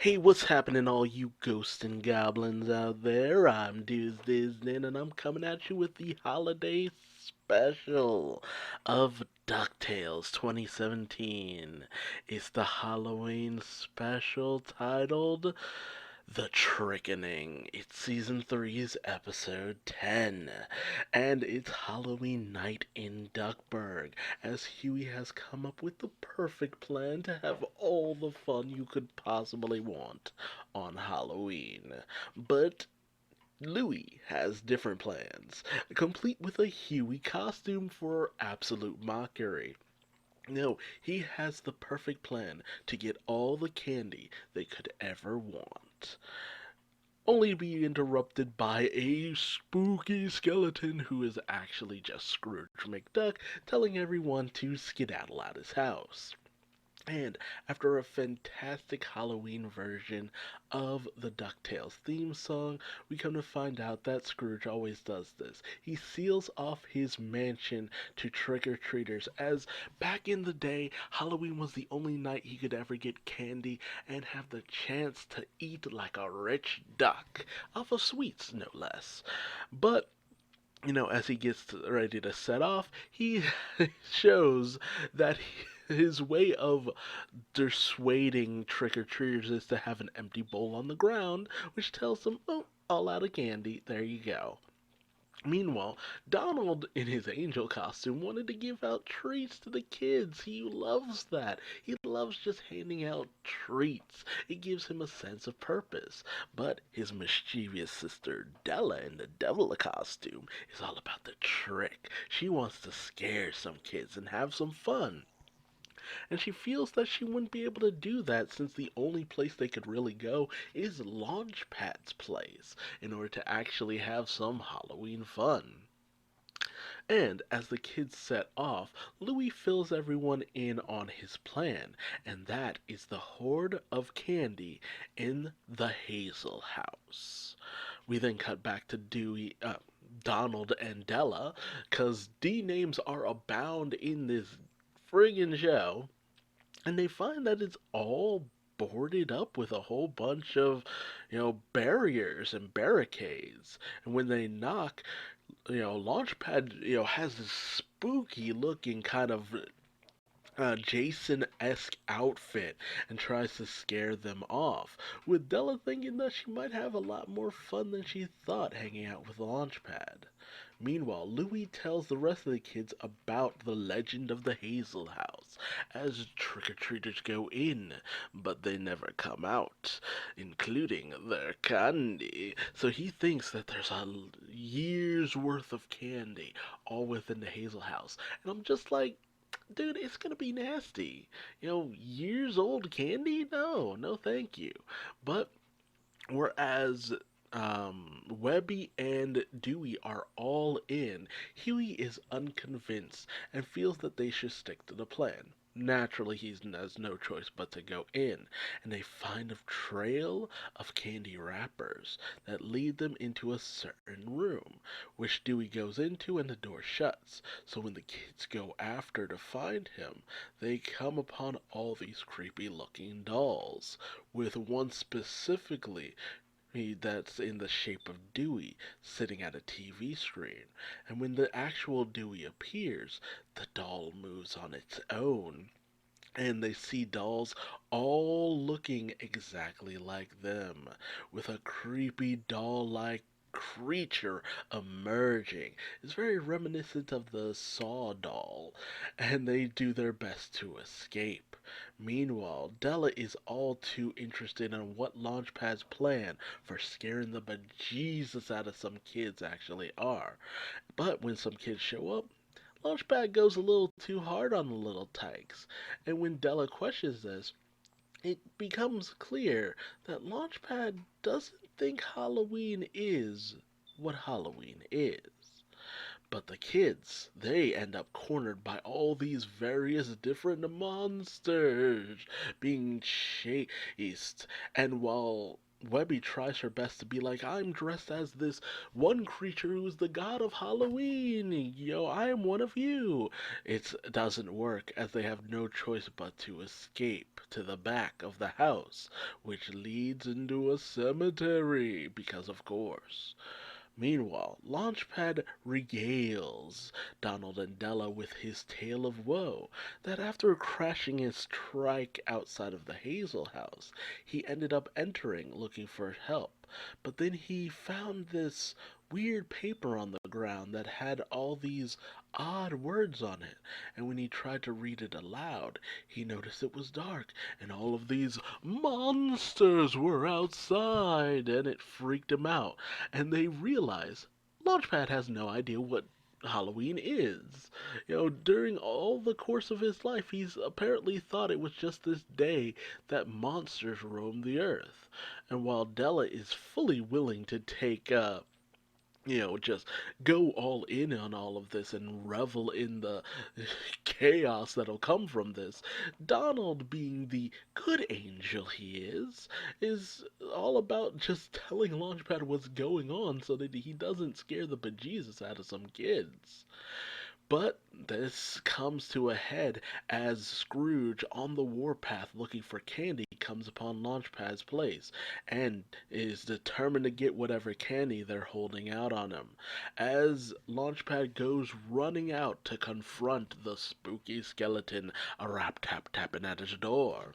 Hey, what's happening, all you ghosts and goblins out there? I'm Duuz-Diz-Din, and I'm coming at you with the holiday special of DuckTales 2017. It's the Halloween special titled The Trickening. It's season three's episode 10, and it's Halloween night in Duckburg, as Huey has come up with the perfect plan to have all the fun you could possibly want on Halloween. But Louie has different plans, complete with a Huey costume for absolute mockery. No, he has the perfect plan to get all the candy they could ever want, only to be interrupted by a spooky skeleton who is actually just Scrooge McDuck telling everyone to skedaddle out his house. And after a fantastic Halloween version of the DuckTales theme song, we come to find out that Scrooge always does this. He seals off his mansion to trick-or-treaters, as back in the day, Halloween was the only night he could ever get candy and have the chance to eat like a rich duck, off of sweets no less. But as he gets ready to set off, he shows that his way of dissuading trick or treaters is to have an empty bowl on the ground, which tells them, oh, all out of candy, there you go. Meanwhile, Donald, in his angel costume, wanted to give out treats to the kids. He loves that. He loves just handing out treats. It gives him a sense of purpose. But his mischievous sister, Della, in the devil costume, is all about the trick. She wants to scare some kids and have some fun, and she feels that she wouldn't be able to do that since the only place they could really go is Launchpad's place in order to actually have some Halloween fun. And as the kids set off, Louis fills everyone in on his plan, and that is the hoard of candy in the Hazel House. We then cut back to Donald and Della, because D names are abound in this friggin' show, and they find that it's all boarded up with a whole bunch of, barriers and barricades. And when they knock, Launchpad, has this spooky looking kind of Jason-esque outfit and tries to scare them off, with Della thinking that she might have a lot more fun than she thought hanging out with Launchpad. Meanwhile, Louie tells the rest of the kids about the legend of the Hazel House, as trick-or-treaters go in, but they never come out, including their candy. So he thinks that there's a year's worth of candy all within the Hazel House. And I'm just like, dude, it's gonna be nasty. Years old candy? No, no, thank you. But whereas Webby and Dewey are all in, Huey is unconvinced and feels that they should stick to the plan. Naturally, he has no choice but to go in, and they find a trail of candy wrappers that lead them into a certain room, which Dewey goes into and the door shuts. So when the kids go after to find him, they come upon all these creepy looking dolls, with one specifically that's in the shape of Dewey sitting at a TV screen. And when the actual Dewey appears, the doll moves on its own. And they see dolls all looking exactly like them, with a creepy doll like creature emerging. It's very reminiscent of the Saw doll, and they do their best to escape. Meanwhile, Della is all too interested in what Launchpad's plan for scaring the bejesus out of some kids actually are. But when some kids show up, Launchpad goes a little too hard on the little tykes. And when Della questions this, it becomes clear that Launchpad doesn't think Halloween is what Halloween is. But the kids, they end up cornered by all these various different monsters being chased. And while Webby tries her best to be like, I'm dressed as this one creature who's the god of Halloween. I am one of you. It doesn't work, as they have no choice but to escape to the back of the house, which leads into a cemetery, because of course. Meanwhile, Launchpad regales Donald and Della with his tale of woe, that after crashing his trike outside of the Hazel house, he ended up entering looking for help. But then he found this weird paper on the ground that had all these odd words on it, and when he tried to read it aloud, he noticed it was dark, and all of these monsters were outside, and it freaked him out, and they realize Launchpad has no idea what Halloween is. During all the course of his life, he's apparently thought it was just this day that monsters roam the earth. And while Della is fully willing to take just go all in on all of this and revel in the chaos that'll come from this. Donald, being the good angel is all about just telling Launchpad what's going on so that he doesn't scare the bejesus out of some kids. But this comes to a head as Scrooge, on the warpath looking for candy, comes upon Launchpad's place and is determined to get whatever candy they're holding out on him. As Launchpad goes running out to confront the spooky skeleton, a rap tap tapping at his door.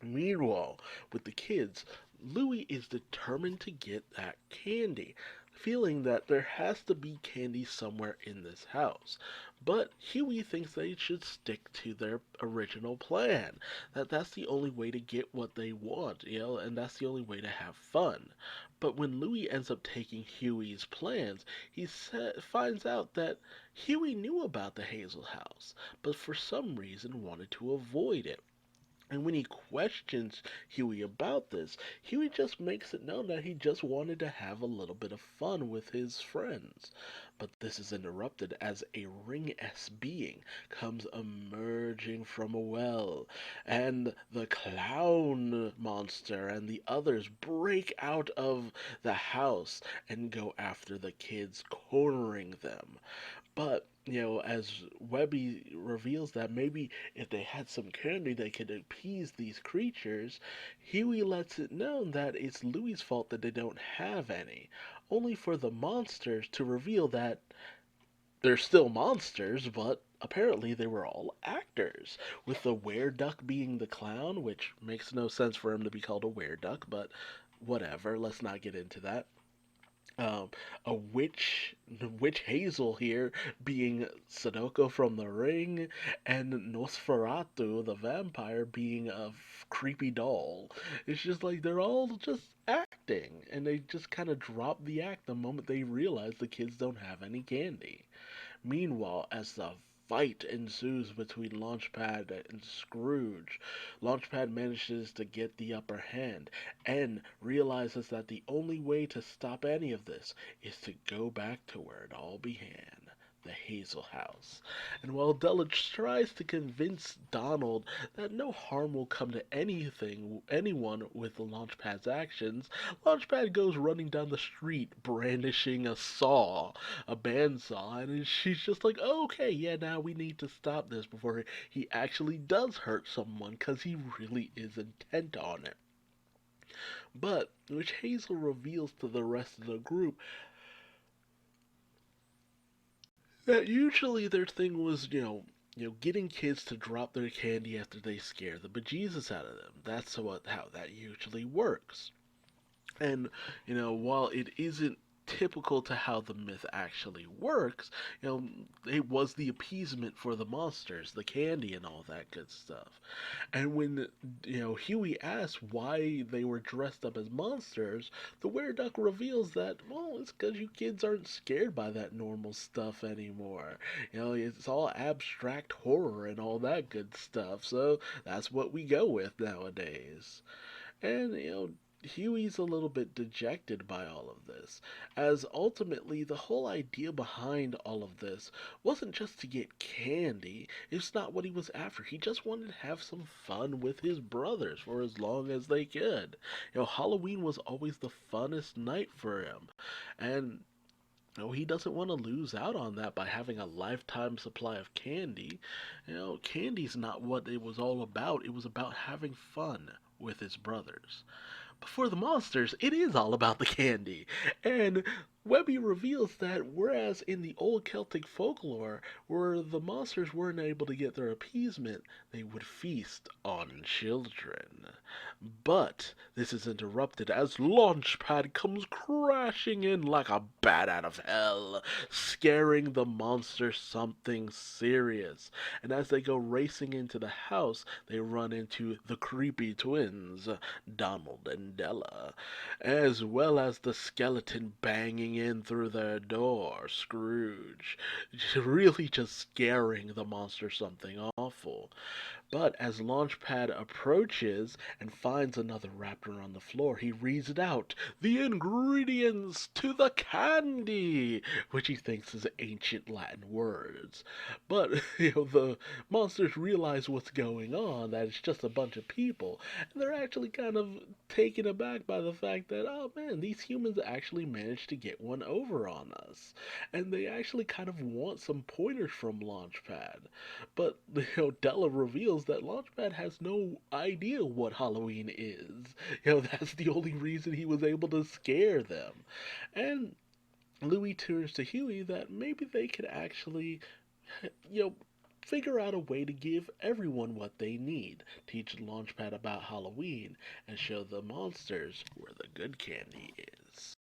Meanwhile, with the kids, Louie is determined to get that candy, feeling that there has to be candy somewhere in this house. But Huey thinks they should stick to their original plan. That's the only way to get what they want, and that's the only way to have fun. But when Louie ends up taking Huey's plans, finds out that Huey knew about the Hazel house, but for some reason wanted to avoid it. And when he questions Huey about this, Huey just makes it known that he just wanted to have a little bit of fun with his friends. But this is interrupted as a ring-S being comes emerging from a well, and the clown monster and the others break out of the house and go after the kids, cornering them. But, as Webby reveals that maybe if they had some candy they could appease these creatures, Huey lets it known that it's Louie's fault that they don't have any, only for the monsters to reveal that they're still monsters, but apparently they were all actors, with the were-duck being the clown, which makes no sense for him to be called a were-duck, but whatever, let's not get into that. A witch Hazel here being Sadoko from The Ring, and Nosferatu, the vampire, being a creepy doll. It's just like they're all just acting, and they just kind of drop the act the moment they realize the kids don't have any candy. Meanwhile, as the fight ensues between Launchpad and Scrooge, Launchpad manages to get the upper hand and realizes that the only way to stop any of this is to go back to where it all began. The Hazel House. And while Della tries to convince Donald that no harm will come to anyone with Launchpad's actions, Launchpad goes running down the street brandishing a bandsaw, and she's just like, oh, okay, yeah, now we need to stop this before he actually does hurt someone, because he really is intent on it. But, which Hazel reveals to the rest of the group, that usually their thing was, getting kids to drop their candy after they scare the bejesus out of them. That's how that usually works. And, while it isn't typical to how the myth actually works, it was the appeasement for the monsters, the candy and all that good stuff. And when, Huey asks why they were dressed up as monsters, the Were-Duck reveals that, well, it's because you kids aren't scared by that normal stuff anymore. It's all abstract horror and all that good stuff, so that's what we go with nowadays. And, Huey's a little bit dejected by all of this, as ultimately the whole idea behind all of this wasn't just to get candy. It's not what he was after. He just wanted to have some fun with his brothers for as long as they could. Halloween was always the funnest night for him, and he doesn't want to lose out on that by having a lifetime supply of candy. Candy's not what it was all about. It was about having fun with his brothers. But for the monsters, it is all about the candy. And Webby reveals that whereas in the old Celtic folklore, where the monsters weren't able to get their appeasement, they would feast on children. But this is interrupted as Launchpad comes crashing in like a bat out of hell, scaring the monster something serious. And as they go racing into the house, they run into the creepy twins, Donald and Della, as well as the skeleton banging in through their door, Scrooge, really just scaring the monster something awful. But as Launchpad approaches and finds another raptor on the floor, he reads it out, the ingredients to the candy, which he thinks is ancient Latin words. But, the monsters realize what's going on, that it's just a bunch of people, and they're actually kind of taken aback by the fact that, oh man, these humans actually managed to get one over on us. And they actually kind of want some pointers from Launchpad. But, Della reveals that Launchpad has no idea what Halloween is. That's the only reason he was able to scare them. And Louis turns to Huey that maybe they could actually, you know, figure out a way to give everyone what they need. Teach Launchpad about Halloween and show the monsters where the good candy is.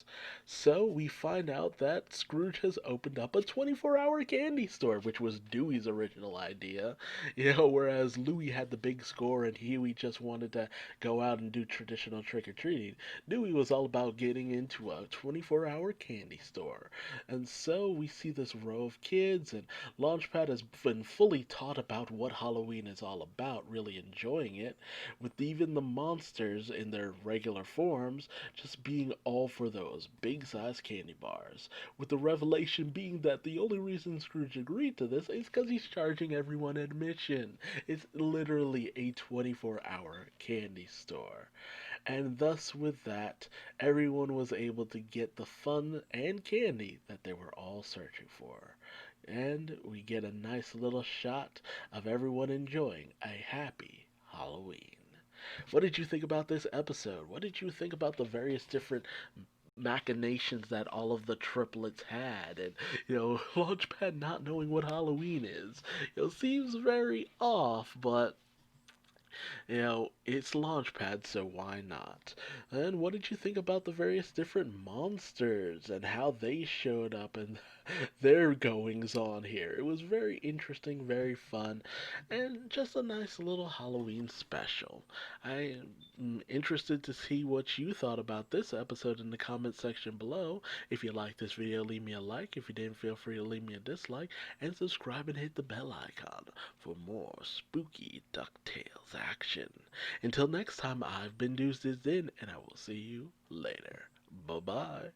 So we find out that Scrooge has opened up a 24-hour candy store, which was Dewey's original idea. Whereas Louis had the big score and Huey just wanted to go out and do traditional trick-or-treating. Dewey was all about getting into a 24-hour candy store. And so we see this row of kids, and Launchpad has been fully taught about what Halloween is all about, really enjoying it, with even the monsters in their regular forms just being all for those big size candy bars, with the revelation being that the only reason Scrooge agreed to this is because he's charging everyone admission. It's literally a 24-hour candy store. And thus, with that, everyone was able to get the fun and candy that they were all searching for. And we get a nice little shot of everyone enjoying a happy Halloween. What did you think about this episode? What did you think about the various different machinations that all of the triplets had? And, Launchpad not knowing what Halloween is, seems very off, but it's Launchpad, so why not? And what did you think about the various different monsters and how they showed up and their goings on here? It was very interesting, very fun, and just a nice little Halloween special. I am interested to see what you thought about this episode in the comment section below. If you liked this video, leave me a like. If you didn't, feel free to leave me a dislike, and subscribe and hit the bell icon for more spooky DuckTales action. Until next time, I've been Duuz-Diz-Din, and I will see you later. Bye-bye.